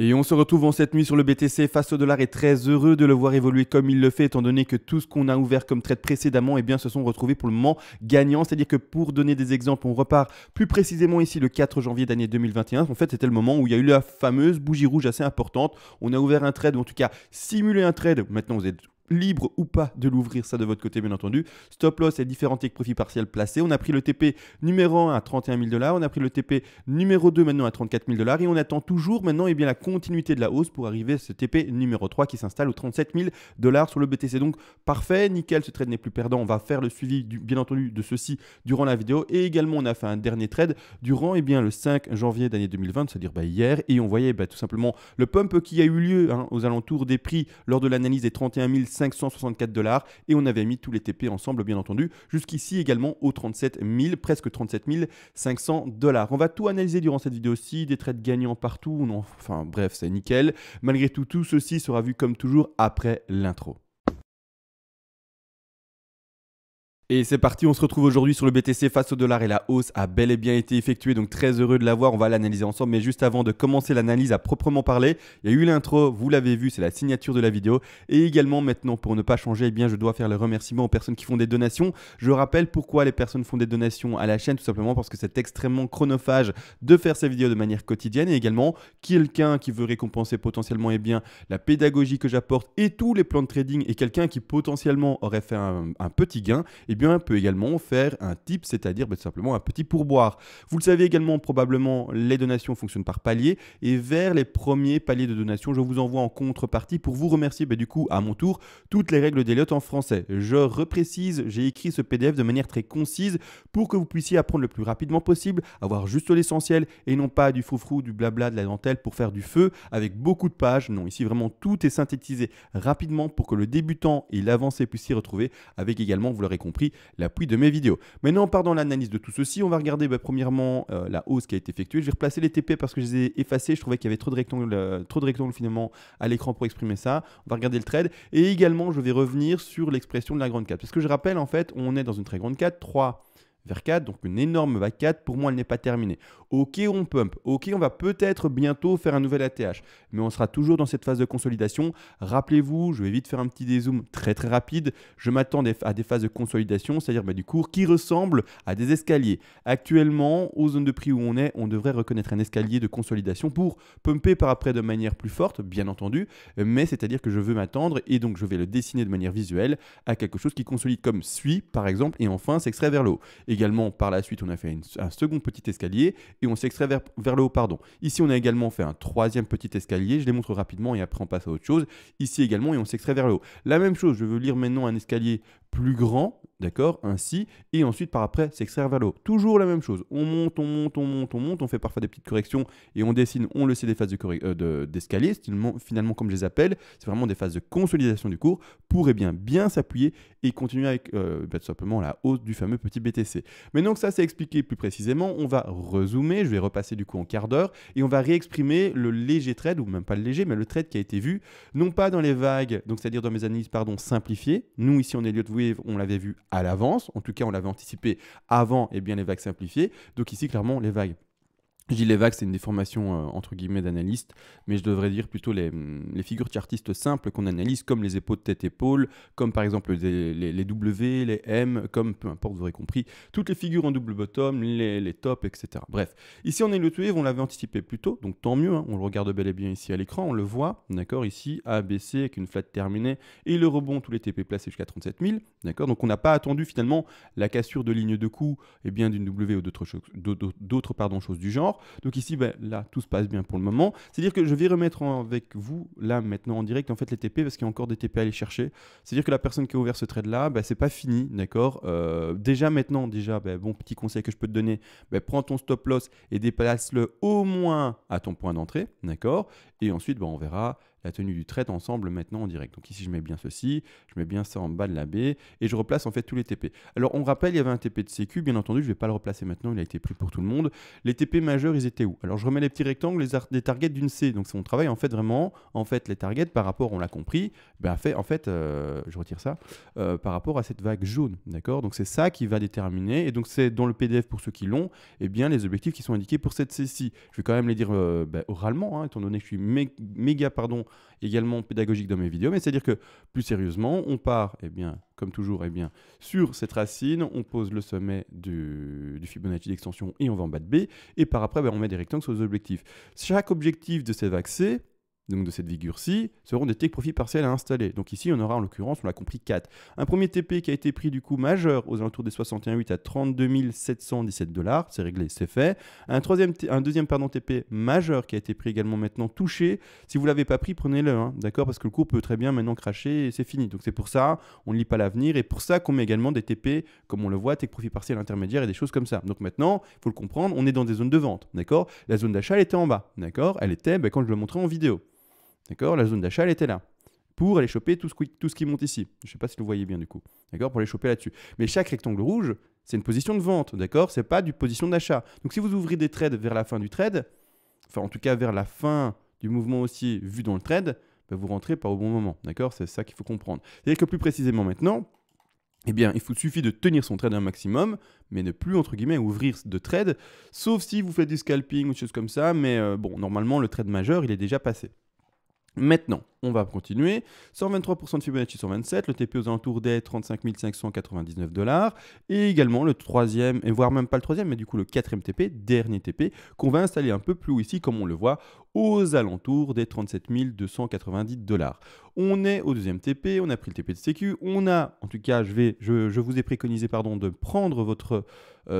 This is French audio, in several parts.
Et on se retrouve en cette nuit sur le BTC face au dollar et très heureux de le voir évoluer comme il le fait étant donné que tout ce qu'on a ouvert comme trade précédemment se sont retrouvés pour le moment gagnants. C'est-à-dire que pour donner des exemples, on repart plus précisément ici le 4 janvier d'année 2021. En fait, c'était le moment où il y a eu la fameuse bougie rouge assez importante. On a ouvert un trade ou en tout cas simulé un trade. Maintenant, vous êtes libre ou pas de l'ouvrir, ça de votre côté bien entendu. Stop loss et différents take profit partiels placés. On a pris le TP numéro 1 à 31 000 $, on a pris le TP numéro 2 maintenant à 34 000 $ et on attend toujours maintenant la continuité de la hausse pour arriver à ce TP numéro 3 qui s'installe aux 37 000 $ sur le BTC. Donc parfait, nickel, ce trade n'est plus perdant. On va faire le suivi bien entendu de ceci durant la vidéo et également on a fait un dernier trade durant le 5 janvier d'année 2020, c'est-à-dire hier, et on voyait tout simplement le pump qui a eu lieu aux alentours des prix lors de l'analyse des 31 564 $ et on avait mis tous les TP ensemble bien entendu jusqu'ici également aux 37 000, presque 37 500 $. On va tout analyser durant cette vidéo-ci, des trades gagnants partout, non, enfin bref c'est nickel. Malgré tout, tout ceci sera vu comme toujours après l'intro. Et c'est parti, on se retrouve aujourd'hui sur le BTC face au dollar et la hausse a bel et bien été effectuée, donc très heureux de la voir, on va l'analyser ensemble. Mais juste avant de commencer l'analyse à proprement parler, il y a eu l'intro, vous l'avez vu, c'est la signature de la vidéo. Et également maintenant, pour ne pas changer, je dois faire le remerciement aux personnes qui font des donations. Je rappelle pourquoi les personnes font des donations à la chaîne, tout simplement parce que c'est extrêmement chronophage de faire ces vidéos de manière quotidienne. Et également, quelqu'un qui veut récompenser potentiellement la pédagogie que j'apporte et tous les plans de trading et quelqu'un qui potentiellement aurait fait un petit gain, peut également faire un tip, c'est-à-dire tout simplement un petit pourboire. Vous le savez également, probablement, les donations fonctionnent par palier et vers les premiers paliers de donation, je vous envoie en contrepartie pour vous remercier du coup à mon tour toutes les règles d'Elliott en français. Je reprécise, j'ai écrit ce PDF de manière très concise pour que vous puissiez apprendre le plus rapidement possible, avoir juste l'essentiel et non pas du froufrou, du blabla, de la dentelle pour faire du feu avec beaucoup de pages. Non, ici vraiment tout est synthétisé rapidement pour que le débutant et l'avancé puissent s'y retrouver avec également, vous l'aurez compris, l'appui de mes vidéos. Maintenant, on part dans l'analyse de tout ceci. On va regarder premièrement la hausse qui a été effectuée. Je vais replacer les TP parce que je les ai effacés. Je trouvais qu'il y avait trop de rectangles finalement à l'écran pour exprimer ça. On va regarder le trade. Et également, je vais revenir sur l'expression de la grande 4. Parce que je rappelle, en fait, on est dans une très grande 4, 3 vers 4, donc une énorme vague 4. Pour moi, elle n'est pas terminée. Ok, on pump. Ok, on va peut-être bientôt faire un nouvel ATH. Mais on sera toujours dans cette phase de consolidation. Rappelez-vous, je vais vite faire un petit dézoom très très rapide. Je m'attends à des phases de consolidation, c'est-à-dire du cours qui ressemblent à des escaliers. Actuellement, aux zones de prix où on est, on devrait reconnaître un escalier de consolidation pour pumper par après de manière plus forte, bien entendu. Mais c'est-à-dire que je veux m'attendre et donc je vais le dessiner de manière visuelle à quelque chose qui consolide comme suit, par exemple, et enfin s'extrait vers le haut. Également, par la suite, on a fait un second petit escalier et on s'extrait vers le haut, pardon. Ici, on a également fait un troisième petit escalier. Je les montre rapidement et après, on passe à autre chose. Ici également, et on s'extrait vers le haut. La même chose, je veux lire maintenant un escalier plus grand, d'accord, ainsi, et ensuite par après s'extraire vers le haut. Toujours la même chose, on monte, on monte, on monte, on monte, on fait parfois des petites corrections et on dessine, on le sait, des phases d'escalier, finalement comme je les appelle, c'est vraiment des phases de consolidation du cours pour bien s'appuyer et continuer avec tout simplement la hausse du fameux petit BTC. Mais donc ça c'est expliqué plus précisément, on va rezoomer, je vais repasser du coup en quart d'heure et on va réexprimer le léger trade, ou même pas le léger, mais le trade qui a été vu, non pas dans les vagues, donc c'est-à-dire dans mes analyses simplifiées. Nous ici en Elliott Wave, on l'avait vu à l'avance, en tout cas on l'avait anticipé avant les vagues simplifiées. Donc ici clairement les vagues. Je dis les vagues, c'est une déformation entre guillemets d'analyste, mais je devrais dire plutôt les figures chartistes simples qu'on analyse, comme les épaules tête-épaule, comme par exemple les W, les M, comme peu importe, vous aurez compris, toutes les figures en double bottom, les tops, etc. Bref, ici on est le wave, on l'avait anticipé plus tôt, donc tant mieux, on le regarde bel et bien ici à l'écran, on le voit, d'accord, ici, A, B, C, avec une flat terminée, et le rebond, tous les TP placés jusqu'à 37 000, d'accord, donc on n'a pas attendu finalement la cassure de ligne de coup, d'une W ou d'autres choses du genre. Donc ici, là, tout se passe bien pour le moment. C'est-à-dire que je vais remettre avec vous, là, maintenant, en direct, en fait, les TP, parce qu'il y a encore des TP à aller chercher. C'est-à-dire que la personne qui a ouvert ce trade-là, c'est pas fini, d'accord. Déjà, bon, petit conseil que je peux te donner, prends ton stop-loss et déplace-le au moins à ton point d'entrée, d'accord. Et ensuite, on verra la tenue du trade ensemble maintenant en direct. Donc ici, je mets bien ceci, je mets bien ça en bas de la baie et je replace en fait tous les TP. Alors, on rappelle, il y avait un TP de sécu, bien entendu, je ne vais pas le replacer maintenant, il a été pris pour tout le monde. Les TP majeurs, ils étaient où? Alors, je remets les petits rectangles, les targets d'une C. Donc, on travaille en fait vraiment, les targets par rapport, on l'a compris, je retire ça, par rapport à cette vague jaune, d'accord? Donc, c'est ça qui va déterminer, et donc c'est dans le PDF pour ceux qui l'ont, et bien les objectifs qui sont indiqués pour cette C-ci. Je vais quand même les dire oralement, hein, étant donné que je suis méga également pédagogique dans mes vidéos, mais c'est-à-dire que plus sérieusement, on part, comme toujours, sur cette racine, on pose le sommet du Fibonacci d'extension et on va en bas de B, et par après, on met des rectangles sur les objectifs. Chaque objectif de cette vague C, donc de cette figure-ci, seront des take profits partiels à installer. Donc ici, on aura en l'occurrence, on l'a compris, 4. Un premier TP qui a été pris du coup majeur aux alentours des 61,8 à 32 717 $, c'est réglé, c'est fait. Un deuxième TP majeur qui a été pris également maintenant touché. Si vous ne l'avez pas pris, prenez-le, hein, d'accord? Parce que le cours peut très bien maintenant cracher et c'est fini. Donc c'est pour ça, on ne lit pas l'avenir et pour ça qu'on met également des TP, comme on le voit, take profit partiel intermédiaire et des choses comme ça. Donc maintenant, il faut le comprendre, on est dans des zones de vente, d'accord? La zone d'achat, elle était en bas, d'accord? Elle était quand je le montrais en vidéo. D'accord, la zone d'achat, elle était là, pour aller choper tout ce qui monte ici. Je ne sais pas si vous voyez bien du coup, d'accord, pour aller choper là-dessus. Mais chaque rectangle rouge, c'est une position de vente, d'accord, c'est pas du position d'achat. Donc si vous ouvrez des trades vers la fin du trade, enfin en tout cas vers la fin du mouvement haussier vu dans le trade, vous rentrez pas au bon moment, d'accord, c'est ça qu'il faut comprendre. C'est-à-dire que plus précisément maintenant, il suffit de tenir son trade un maximum, mais ne plus, entre guillemets, ouvrir de trade, sauf si vous faites du scalping ou des choses comme ça, mais normalement, le trade majeur, il est déjà passé. Maintenant, on va continuer. 123% de Fibonacci 127, le TP aux alentours des 35 599 $. Et également le troisième, et voire même pas le troisième, mais du coup le quatrième TP, dernier TP, qu'on va installer un peu plus haut ici, comme on le voit, aux alentours des 37 290 $. On est au deuxième TP, on a pris le TP de sécu, on a, en tout cas, je vous ai préconisé de prendre votre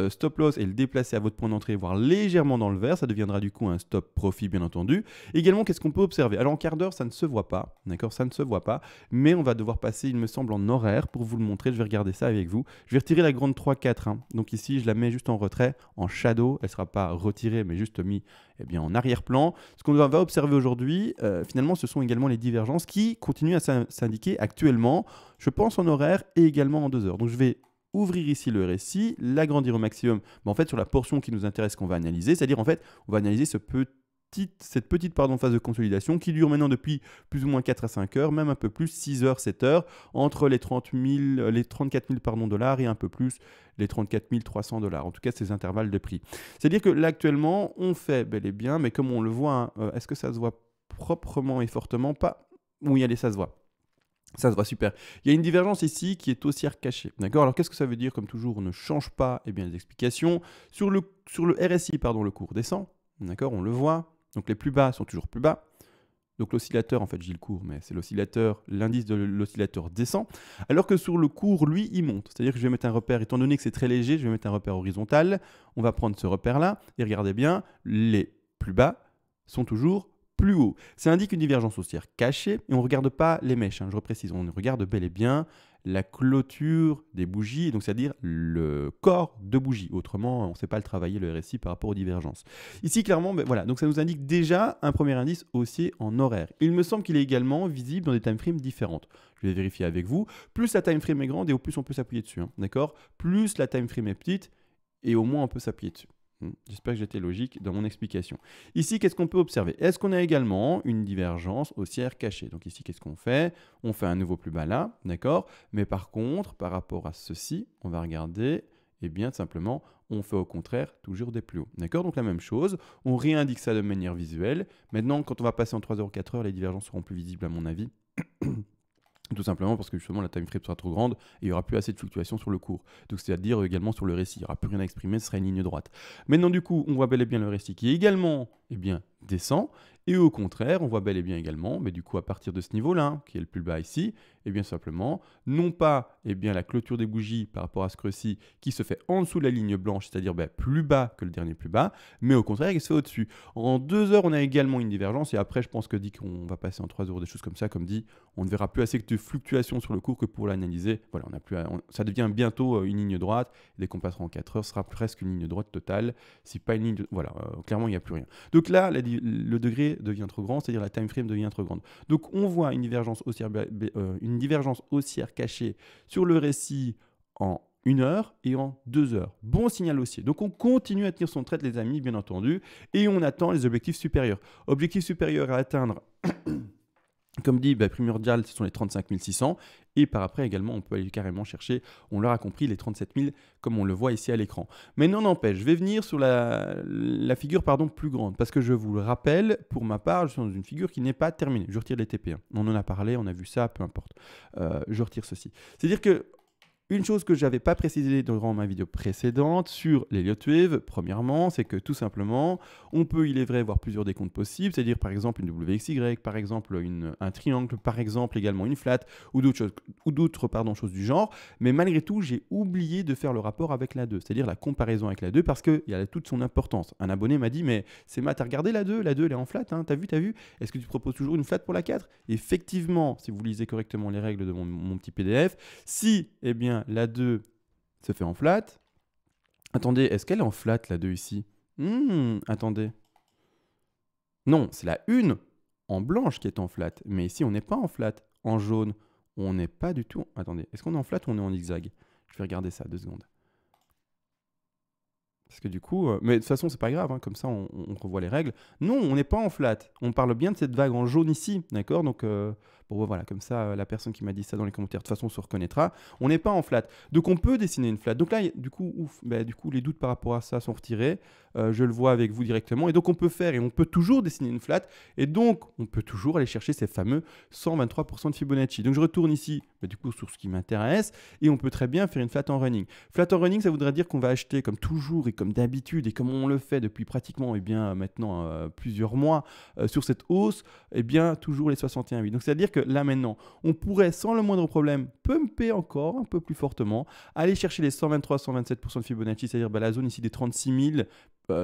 stop loss et le déplacer à votre point d'entrée, voire légèrement dans le vert, ça deviendra du coup un stop profit bien entendu. Également, qu'est-ce qu'on peut observer? Alors en quart d'heure, ça ne se voit pas, d'accord, ça ne se voit pas, mais on va devoir passer, il me semble, en horaire pour vous le montrer, je vais regarder ça avec vous. Je vais retirer la grande 3-4, hein. Donc ici, je la mets juste en retrait, en shadow, elle ne sera pas retirée, mais juste mis en arrière-plan. Ce qu'on va observer aujourd'hui, finalement, ce sont également les divergences qui continuent à s'indiquer actuellement, je pense en horaire et également en 2 heures. Donc je vais ouvrir ici le RSI, l'agrandir au maximum, en fait sur la portion qui nous intéresse qu'on va analyser, c'est-à-dire en fait on va analyser cette petite phase de consolidation qui dure maintenant depuis plus ou moins 4 à 5 heures, même un peu plus, 6 heures, 7 heures, entre les 34 000 dollars et un peu plus les 34 300 $. En tout cas, ces intervalles de prix. C'est-à-dire que là actuellement, on fait bel et bien, mais comme on le voit, hein, est-ce que ça se voit proprement et fortement? Pas. Oui, allez, ça se voit. Ça se voit super. Il y a une divergence ici qui est haussière cachée. D'accord? Alors qu'est-ce que ça veut dire? Comme toujours, on ne change pas les explications. Sur le RSI, le cours descend. D'accord? On le voit. Donc les plus bas sont toujours plus bas. Donc l'oscillateur, en fait, j'ai le cours, mais c'est l'oscillateur, l'indice de l'oscillateur descend. Alors que sur le cours, lui, il monte. C'est-à-dire que je vais mettre un repère, étant donné que c'est très léger, je vais mettre un repère horizontal. On va prendre ce repère-là et regardez bien, les plus bas sont toujours plus haut. Ça indique une divergence haussière cachée et on ne regarde pas les mèches, hein, je reprécise, on regarde bel et bien la clôture des bougies, donc c'est-à-dire le corps de bougie. Autrement, on ne sait pas le travailler, le RSI, par rapport aux divergences. Ici, clairement, voilà, donc ça nous indique déjà un premier indice haussier en horaire. Il me semble qu'il est également visible dans des timeframes différentes. Je vais vérifier avec vous. Plus la timeframe est grande et au plus on peut s'appuyer dessus, hein, d'accord? Plus la timeframe est petite et au moins on peut s'appuyer dessus. J'espère que j'étais logique dans mon explication. Ici, qu'est-ce qu'on peut observer? Est-ce qu'on a également une divergence haussière cachée? Donc ici, qu'est-ce qu'on fait? On fait un nouveau plus bas là, d'accord? Mais par contre, par rapport à ceci, on va regarder, tout simplement, on fait au contraire toujours des plus hauts. D'accord? Donc la même chose, on réindique ça de manière visuelle. Maintenant, quand on va passer en 3 heures ou 4 heures, les divergences seront plus visibles à mon avis. Tout simplement parce que justement la time frame sera trop grande et il n'y aura plus assez de fluctuations sur le cours. Donc c'est-à-dire également sur le récit, il n'y aura plus rien à exprimer, ce sera une ligne droite. Maintenant du coup, on voit bel et bien le récit qui également descend. Et au contraire, on voit bel et bien également, mais du coup à partir de ce niveau-là, hein, qui est le plus bas ici, simplement, non pas la clôture des bougies par rapport à ce creux-ci qui se fait en dessous de la ligne blanche, c'est-à-dire plus bas que le dernier plus bas, mais au contraire, il se fait au-dessus. En 2 heures, on a également une divergence, et après, je pense que dit qu'on va passer en 3 heures, des choses comme ça, comme dit, on ne verra plus assez de fluctuations sur le cours que pour l'analyser. Voilà, ça devient bientôt une ligne droite, et dès qu'on passera en 4 heures, ce sera presque une ligne droite totale, si pas une ligne, clairement, il n'y a plus rien. Donc là, le degré carré devient trop grand, c'est-à-dire la time frame devient trop grande. Donc on voit une divergence haussière cachée sur le récit en 1 heure et en 2 heures. Bon signal haussier. Donc on continue à tenir son trade les amis, bien entendu, et on attend les objectifs supérieurs. Objectifs supérieurs à atteindre, comme dit, primordial, ce sont les 35 600. Et par après également, on peut aller carrément chercher, on l'aura compris, les 37 000 comme on le voit ici à l'écran. Mais non n'empêche, je vais venir sur la figure plus grande. Parce que je vous le rappelle, pour ma part, je suis dans une figure qui n'est pas terminée. Je retire les TP1. On en a parlé, on a vu ça, peu importe. Je retire ceci. C'est-à-dire que une chose que je n'avais pas précisé durant ma vidéo précédente sur l'Elliott Wave, premièrement, c'est que tout simplement, on peut, il est vrai, voir plusieurs décomptes possibles, c'est-à-dire par exemple une WXY, par exemple un triangle, par exemple également une flat, ou d'autres choses du genre. Mais malgré tout, j'ai oublié de faire le rapport avec la 2, c'est-à-dire la comparaison avec la 2, parce qu'il y a toute son importance. Un abonné m'a dit, mais c'est Matt, t'as regardé la 2 elle est en flat, hein, t'as vu, est-ce que tu proposes toujours une flat pour la 4? Effectivement, si vous lisez correctement les règles de mon petit PDF, si, eh bien, la 2 se fait en flat. Attendez, est-ce qu'elle est en flat, la 2 ici? Attendez. Non, c'est la 1 en blanche qui est en flat. Mais ici, on n'est pas en flat. En jaune, on n'est pas du tout... Attendez, est-ce qu'on est en flat ou on est en zigzag? Je vais regarder ça, 2 secondes. Parce que du coup... mais de toute façon, c'est pas grave, hein, comme ça, on revoit les règles. Non, on n'est pas en flat. On parle bien de cette vague en jaune ici, d'accord? Donc... bon, voilà, comme ça, la personne qui m'a dit ça dans les commentaires, de toute façon, se reconnaîtra. On n'est pas en flat. Donc, on peut dessiner une flat. Donc là, du coup, les doutes par rapport à ça sont retirés. Je le vois avec vous directement. Et donc, on peut faire et on peut toujours dessiner une flat. Et donc, on peut toujours aller chercher ces fameux 123% de Fibonacci. Donc, je retourne ici, du coup, sur ce qui m'intéresse. Et on peut très bien faire une flat en running. Flat en running, ça voudrait dire qu'on va acheter comme toujours et comme d'habitude et comme on le fait depuis pratiquement, maintenant, plusieurs mois sur cette hausse, toujours les 61,8. Donc, c'est-à-dire que là maintenant, on pourrait sans le moindre problème pumper encore un peu plus fortement, aller chercher les 123-127% de Fibonacci, c'est-à-dire la zone ici des 36 000,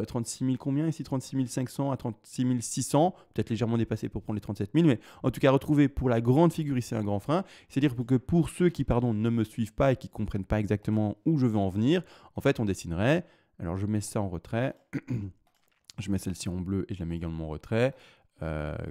36 000 combien ici? 36 500 à 36 600, peut-être légèrement dépassé pour prendre les 37 000, mais en tout cas retrouver pour la grande figure ici un grand frein, c'est-à-dire que pour ceux qui ne me suivent pas et qui ne comprennent pas exactement où je veux en venir, en fait on dessinerait, alors je mets ça en retrait, je mets celle-ci en bleu et je la mets également en retrait,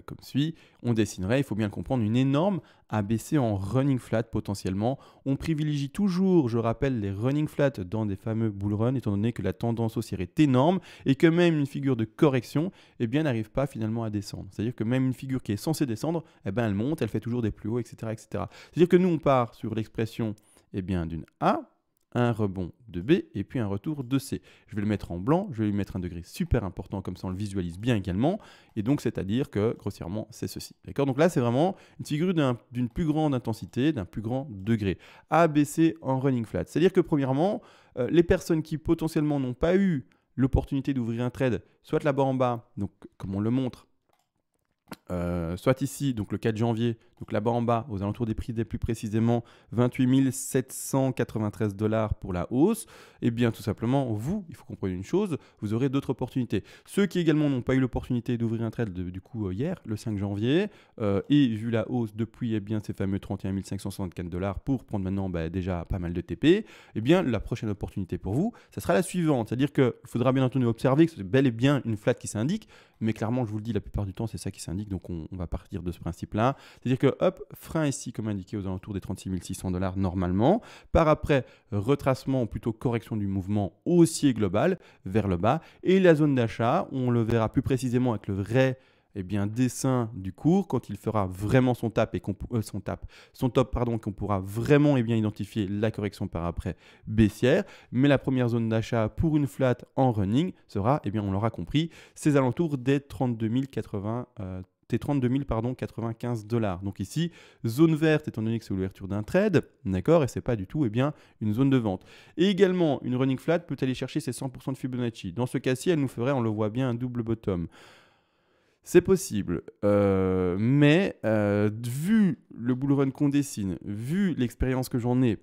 comme suit, on dessinerait, il faut bien le comprendre, une énorme ABC en running flat potentiellement. On privilégie toujours, je rappelle, les running flat dans des fameux bull run, étant donné que la tendance haussière est énorme et que même une figure de correction n'arrive pas finalement à descendre. C'est-à-dire que même une figure qui est censée descendre, elle monte, elle fait toujours des plus hauts, etc. etc. C'est-à-dire que nous, on part sur l'expression d'une A, un rebond de B et puis un retour de C. Je vais le mettre en blanc, je vais lui mettre un degré super important, comme ça on le visualise bien également. Et donc, c'est-à-dire que, grossièrement, c'est ceci. D'accord? Donc là, c'est vraiment une figure d'une plus grande intensité, d'un plus grand degré. A, B, C en running flat. C'est-à-dire que, premièrement, les personnes qui potentiellement n'ont pas eu l'opportunité d'ouvrir un trade, soit là-bas en bas, donc comme on le montre, soit ici, donc le 4 janvier, donc là-bas en bas, aux alentours des prix des plus précisément 28 793 $ pour la hausse, et bien tout simplement, vous, il faut comprendre une chose, vous aurez d'autres opportunités. Ceux qui également n'ont pas eu l'opportunité d'ouvrir un trade du coup hier, le 5 janvier, et vu la hausse depuis ces fameux 31 564 $ pour prendre maintenant déjà pas mal de TP, la prochaine opportunité pour vous, ça sera la suivante, c'est-à-dire qu'il faudra bien entendu observer que c'est bel et bien une flat qui s'indique, mais clairement, je vous le dis, la plupart du temps, c'est ça qui s'indique, donc on va partir de ce principe-là. C'est-à-dire que, hop, frein ici, comme indiqué, aux alentours des 36 600 $ normalement. Par après, retracement, ou plutôt correction du mouvement haussier global vers le bas. Et la zone d'achat, on le verra plus précisément avec le vrai dessin du cours, quand il fera vraiment son top et qu'on pourra vraiment identifier la correction par après baissière. Mais la première zone d'achat pour une flat en running sera, on l'aura compris, ces alentours des 32 095 $. Donc ici, zone verte, étant donné que c'est l'ouverture d'un trade, d'accord, et c'est pas du tout une zone de vente. Et également, une running flat peut aller chercher ses 100% de Fibonacci. Dans ce cas-ci, elle nous ferait, on le voit bien, un double bottom. C'est possible, mais vu le bull run qu'on dessine, vu l'expérience que j'en ai,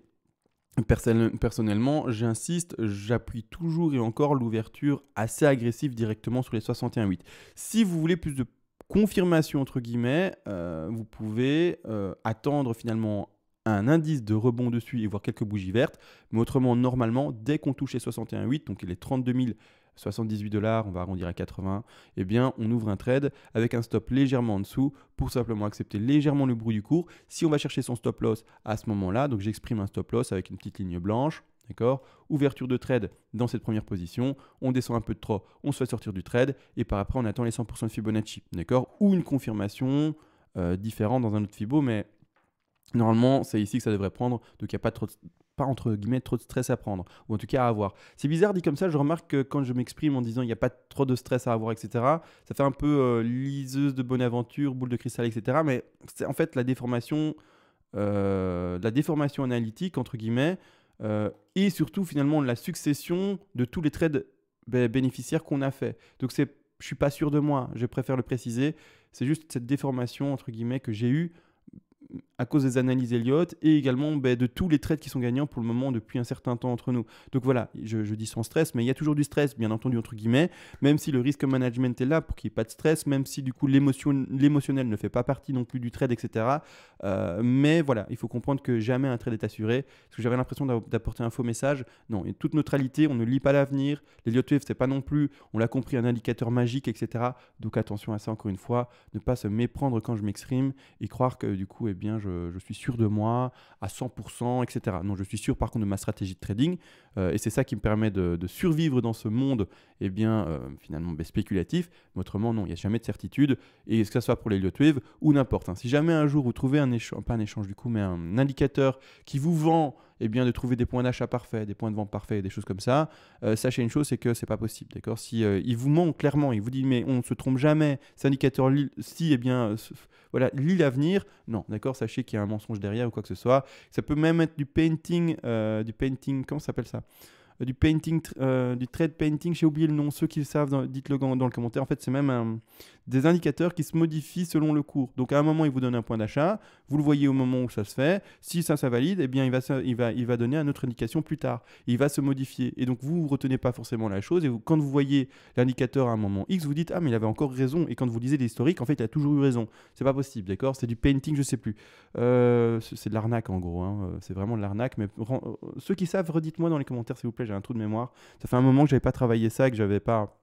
personnellement, j'insiste, j'appuie toujours et encore l'ouverture assez agressive directement sur les 61,8. Si vous voulez plus de confirmation, entre guillemets, vous pouvez attendre finalement un indice de rebond dessus et voir quelques bougies vertes. Mais autrement, normalement, dès qu'on touche les 61,8, donc les 32 $78, on va arrondir à 80, eh bien on ouvre un trade avec un stop légèrement en dessous pour simplement accepter légèrement le bruit du cours. Si on va chercher son stop loss à ce moment-là, donc j'exprime un stop loss avec une petite ligne blanche, d'accord, ouverture de trade dans cette première position, on descend un peu de trop, on se fait sortir du trade et par après on attend les 100% de Fibonacci, d'accord, ou une confirmation différente dans un autre Fibo, mais normalement c'est ici que ça devrait prendre, donc il n'y a pas entre guillemets trop de stress à prendre, ou en tout cas à avoir. C'est bizarre dit comme ça, je remarque que quand je m'exprime en disant il n'y a pas trop de stress à avoir, etc., ça fait un peu liseuse de bonne aventure, boule de cristal, etc., mais c'est en fait la déformation analytique, entre guillemets, et surtout finalement la succession de tous les trades bénéficiaires qu'on a fait. Donc je ne suis pas sûr de moi, je préfère le préciser, c'est juste cette déformation, entre guillemets, que j'ai eue à cause des analyses Elliott et également de tous les trades qui sont gagnants pour le moment depuis un certain temps entre nous. Donc voilà, je dis sans stress, mais il y a toujours du stress, bien entendu, entre guillemets, même si le risk management est là pour qu'il n'y ait pas de stress, même si du coup l'émotionnel ne fait pas partie non plus du trade, etc. Mais voilà, il faut comprendre que jamais un trade est assuré, parce que j'avais l'impression d'apporter un faux message. Non, et toute neutralité, on ne lit pas l'avenir. L'Elliott Wave, c'est pas non plus, on l'a compris, un indicateur magique, etc. Donc attention à ça, encore une fois, ne pas se méprendre quand je m'exprime et croire que du coup, eh bien, je suis sûr de moi à 100%, etc. Non, je suis sûr par contre de ma stratégie de trading et c'est ça qui me permet de survivre dans ce monde eh bien, finalement spéculatif. Mais autrement, non, il n'y a jamais de certitude et que ce soit pour les Elliott Wave ou n'importe. Si jamais un jour vous trouvez pas un échange du coup, mais un indicateur qui vous vend eh bien, de trouver des points d'achat parfaits, des points de vente parfaits, des choses comme ça, sachez une chose, c'est que c'est pas possible, d'accord. Si il vous ment clairement, il vous dit mais on ne se trompe jamais, cet indicateur si eh bien voilà, lit l'avenir, non, d'accord, sachez qu'il y a un mensonge derrière ou quoi que ce soit. Ça peut même être du painting, comment ça s'appelle ça, du painting, du trade painting, j'ai oublié le nom, ceux qui le savent, dites-le dans le commentaire. En fait, c'est même des indicateurs qui se modifient selon le cours. Donc à un moment, il vous donne un point d'achat, vous le voyez au moment où ça se fait. Si ça valide, eh bien, il va donner une autre indication plus tard. Il va se modifier. Et donc, vous ne retenez pas forcément la chose. Et quand vous voyez l'indicateur à un moment X, vous dites « Ah, mais il avait encore raison ». Et quand vous lisez l'historique, en fait, il a toujours eu raison. C'est pas possible, d'accord. C'est du painting, je sais plus. C'est de l'arnaque, en gros. Hein. C'est vraiment de l'arnaque. Mais ceux qui savent, redites-moi dans les commentaires, s'il vous plaît. J'ai un trou de mémoire. Ça fait un moment que je n'avais pas travaillé ça, que je n'avais pas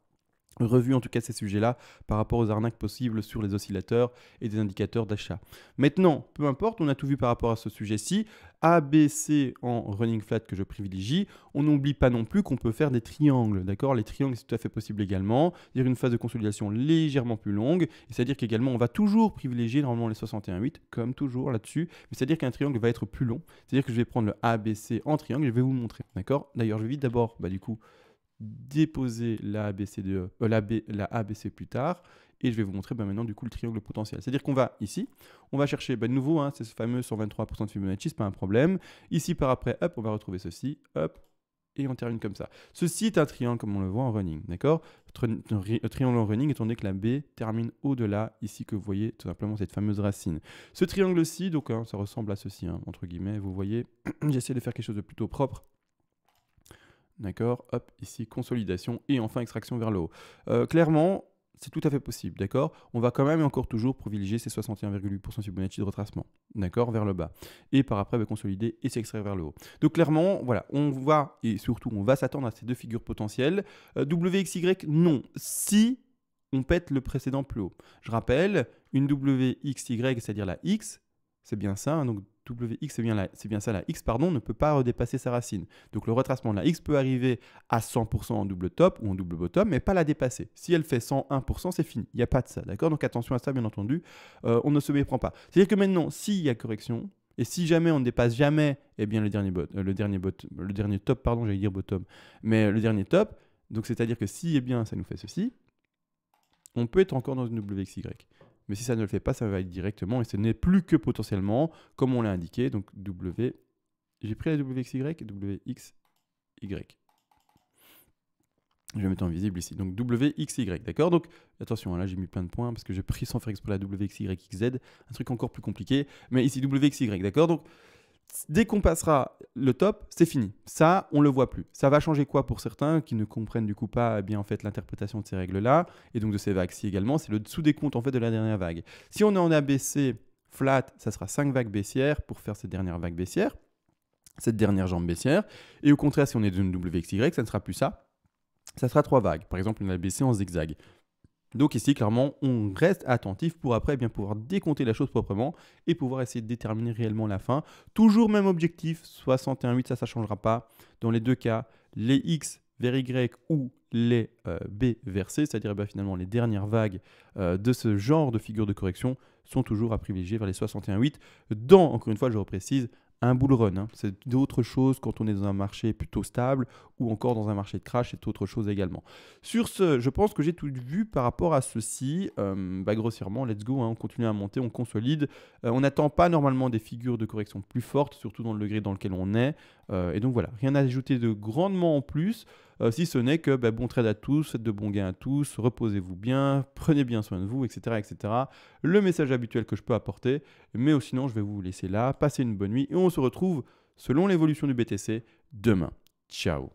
revu en tout cas ces sujets-là par rapport aux arnaques possibles sur les oscillateurs et des indicateurs d'achat. Maintenant, peu importe, on a tout vu par rapport à ce sujet-ci. A, B, C en running flat que je privilégie. On n'oublie pas non plus qu'on peut faire des triangles, d'accord. Les triangles, c'est tout à fait possible également. C'est-à-dire une phase de consolidation légèrement plus longue. C'est-à-dire qu'également, on va toujours privilégier normalement les 61,8, comme toujours là-dessus. Mais c'est-à-dire qu'un triangle va être plus long. C'est-à-dire que je vais prendre le A, B, C en triangle et je vais vous le montrer, d'accord. D'ailleurs, je vais vite d'abord, du coup, déposer la ABC plus tard et je vais vous montrer maintenant du coup le triangle potentiel. C'est-à-dire qu'on va ici, on va chercher de nouveau, hein, c'est ce fameux 123% de Fibonacci, c'est pas un problème. Ici par après, hop, on va retrouver ceci, hop, et on termine comme ça. Ceci est un triangle comme on le voit en running, d'accord. Triangle en running étant donné que la B termine au-delà, ici que vous voyez tout simplement cette fameuse racine. Ce triangle-ci, donc ça ressemble à ceci, hein, entre guillemets, vous voyez, j'essaie de faire quelque chose de plutôt propre. D'accord, hop, ici, consolidation et enfin extraction vers le haut. Clairement, c'est tout à fait possible, d'accord. On va quand même et encore toujours privilégier ces 61,8% Fibonacci de retracement, d'accord, vers le bas. Et par après, consolider et s'extraire vers le haut. Donc clairement, voilà, on va, et surtout, on va s'attendre à ces deux figures potentielles. WXY, non. Si on pète le précédent plus haut. Je rappelle, une WXY, c'est-à-dire la X, c'est bien ça, hein, donc WX, c'est bien ça, la X, pardon, ne peut pas redépasser sa racine. Donc le retracement de la X peut arriver à 100% en double top ou en double bottom, mais pas la dépasser. Si elle fait 101%, c'est fini. Il n'y a pas de ça, d'accord. Donc attention à ça, bien entendu, on ne se méprend pas. C'est-à-dire que maintenant, s'il y a correction, et si jamais on ne dépasse jamais eh bien, le dernier top, pardon, j'allais dire bottom, mais le dernier top, donc c'est-à-dire que si eh bien, ça nous fait ceci, on peut être encore dans une WXY. Mais si ça ne le fait pas, ça va être directement et ce n'est plus que potentiellement, comme on l'a indiqué, donc W. J'ai pris la WXY, WXY. Je vais mettre en visible ici. Donc WXY, d'accord. Donc attention, là j'ai mis plein de points parce que j'ai pris sans faire exprès la WXYXZ, un truc encore plus compliqué. Mais ici WXY, d'accord. Donc dès qu'on passera le top, c'est fini. Ça, on ne le voit plus. Ça va changer quoi pour certains qui ne comprennent du coup pas bien en fait l'interprétation de ces règles-là et donc de ces vagues-ci également. C'est le sous-décompte en fait de la dernière vague. Si on est en ABC flat, ça sera 5 vagues baissières pour faire cette dernière vague baissière, cette dernière jambe baissière. Et au contraire, si on est d'une WXY, ça ne sera plus ça. ça sera 3 vagues. Par exemple, on a baissé en zigzag. Donc ici, clairement, on reste attentif pour après bien pouvoir décompter la chose proprement et pouvoir essayer de déterminer réellement la fin. Toujours même objectif, 61,8, ça ne changera pas. Dans les deux cas, les X vers Y ou les B vers C, c'est-à-dire finalement les dernières vagues de ce genre de figure de correction sont toujours à privilégier vers les 61,8 dans, encore une fois, je reprécise, un bull run. Hein. C'est d'autres choses quand on est dans un marché plutôt stable ou encore dans un marché de crash, c'est autre chose également. Sur ce, je pense que j'ai tout vu par rapport à ceci. Grossièrement, let's go, hein, on continue à monter, on consolide. On n'attend pas normalement des figures de correction plus fortes, surtout dans le degré dans lequel on est. Et donc voilà, rien à ajouter de grandement en plus, si ce n'est que bon trade à tous, faites de bons gains à tous, reposez-vous bien, prenez bien soin de vous, etc., etc. Le message habituel que je peux apporter, mais sinon je vais vous laisser là, passez une bonne nuit et on se retrouve selon l'évolution du BTC demain. Ciao.